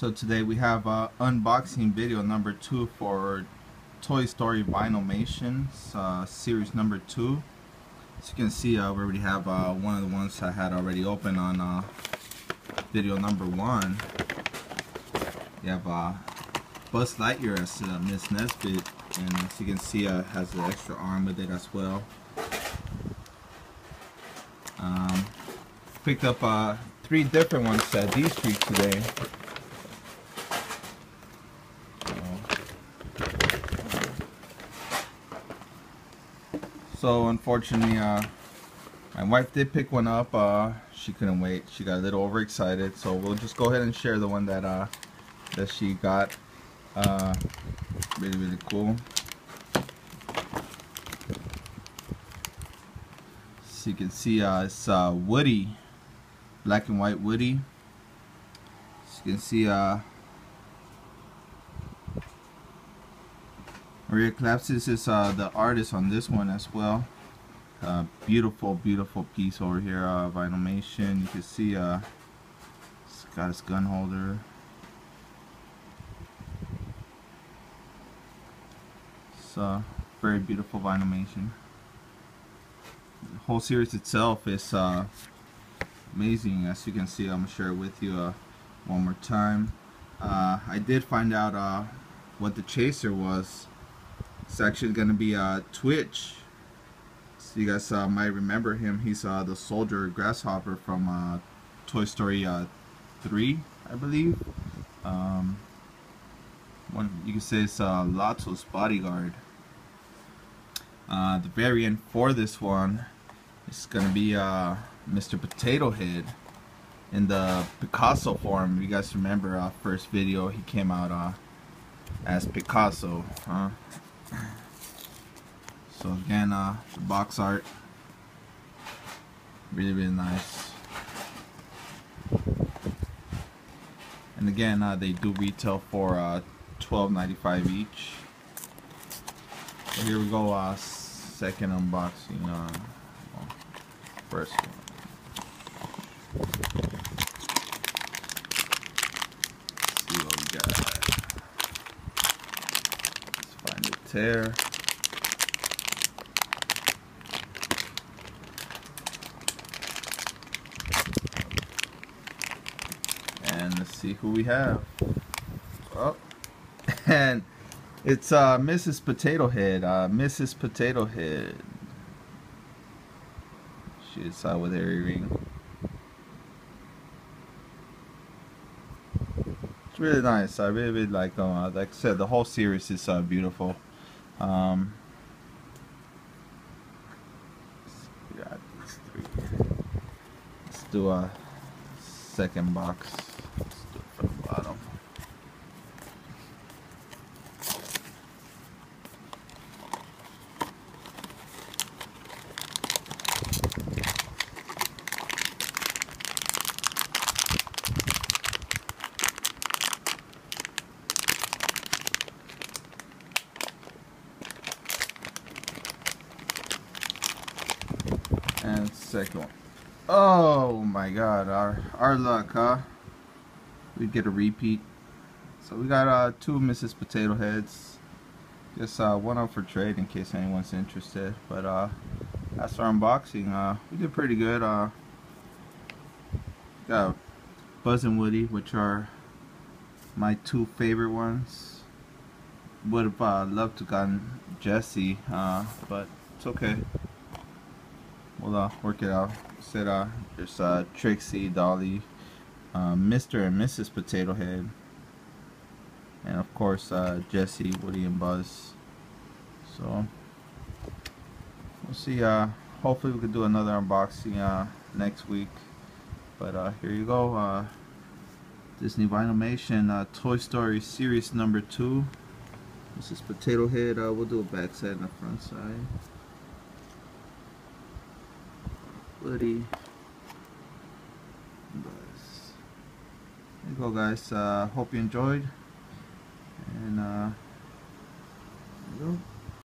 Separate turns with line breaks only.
So today we have unboxing video number 2 for Toy Story Vinylmation series number 2. As you can see, we already have one of the ones I had already open on video number 1. You have Buzz Lightyear as Miss Nesbit, and as you can see, has an extra arm with it as well. Picked up 3 different ones these week today. So unfortunately, my wife did pick one up. She couldn't wait. She got a little overexcited. So we'll just go ahead and share the one that she got. Really cool. So you can see it's Woody, black and white Woody. So you can see Maria Klapsis is the artist on this one as well. Beautiful piece over here, Vinylmation. You can see it's got his gun holder. It's very beautiful Vinylmation. The whole series itself is amazing. As you can see, I'm gonna share it with you one more time. I did find out what the chaser was. It's actually going to be Twitch. So you guys might remember him. He's the soldier Grasshopper from Toy Story 3, I believe. You can say it's Lotto's bodyguard. The variant for this one is going to be Mr. Potato Head in the Picasso form. If you guys remember first video, he came out as Picasso. So again, the box art, really nice. And again, they do retail for $12.95 each. So here we go, second unboxing. Well, first one. Let's see what we got. Let's find the tear. And let's see who we have. Oh, and it's Mrs. Potato Head. Mrs. Potato Head. She's with her earring. It's really nice. I really like them. Like I said, the whole series is beautiful. Let's do a second box. Let's do it from the bottom. And second one. Oh my god, our luck, huh? We get a repeat. So we got 2 Mrs. Potato Heads. Just one up for trade in case anyone's interested. But that's our unboxing. We did pretty good. Got Buzz and Woody, which are my 2 favorite ones. Would have loved to gotten Jessie, but it's okay. We'll work it out. Said there's Trixie, Dolly, Mr. and Mrs. Potato Head, and of course Jessie, Woody, and Buzz. So we'll see. Hopefully we can do another unboxing next week. But here you go. Disney Vinylmation Toy Story series number 2. Mrs. Potato Head. We'll do a back side and a front side. Woody, Buzz. There you go, guys. Hope you enjoyed, and